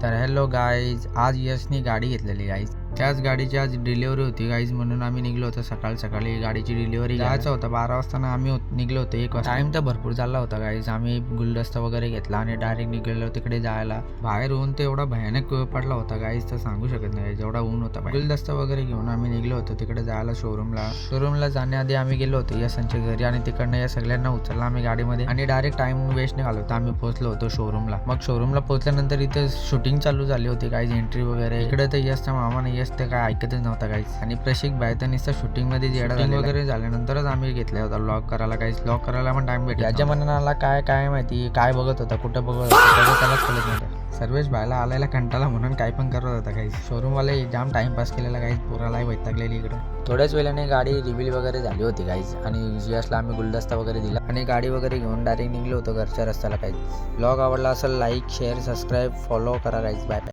तर hello guys, आज यशनी गाडी घेतलेली गाईज. त्याच गाडीची आज डिलिव्हरी होती गाईज, म्हणून आम्ही निघलो होतो सकाळी गाडीची डिलिव्हरी जायचं होतं. 12 वाजता आम्ही निघलो होतो. 1 वाजता टाइम तर भरपूर झाला होता गाईज. आम्ही गुलदस्ता वगैरे घेतला आणि डायरेक्ट निघलो तिकडे जायला. बाहेर ऊन तर एवढा भयानक पडला होता गाईज, तर सांगू शकत नाही जेवढा ऊन होता. गुलदस्ता वगैरे घेऊन आम्ही निघलो होतो तिकडे जायला शोरूमला जाण्याआधी आम्ही गेलो होतो यशांच्या घरी आणि तिकडनं या सगळ्यांना उचलला आम्ही गाडीमध्ये आणि डायरेक्ट टाइम वेस्ट नाही घालवता आम्ही पोहोचलो होतो शोरूमला. मग शोरूमला पोहोचल्यानंतर इथे शूटिंग चालू झाली होती गाईज, एंट्री वगैरे. इकडे तर यशच्या मामाने यश ते काय ऐकतच नव्हता गाईज आणि प्रशिक बाय तर नुसतं शूटिंग मध्ये शूटिंग वगैरे झाल्यानंतरच आम्ही घेतला होता व्लॉग करायला गाईज. व्लॉग करायला पण टाइम भेटला. याच्या मनाला काय माहिती काय बघत होता, कुठं बघत होता त्यालाच कळत नव्हतं. सर्वेश भायला आलेला कंटाळा म्हणून काय पण करत होता गाईज. शोरूमवाले जाम टाइमपास केलेला गाईज, पुराला वैतागलेली इकडे. थोड्याच वेळाने गाडी रिव्हील वगैरे झाली होती गाईज आणि यशला आम्ही गुलदस्ता वगैरे दिला आणि गाडी वगैरे घेऊन डायरेक्ट निघलो होतो घरच्या रस्त्याला गाईज. व्लॉग आवडला असेल लाईक शेअर सबस्क्राईब फॉलो करा गाईज. Bye bye.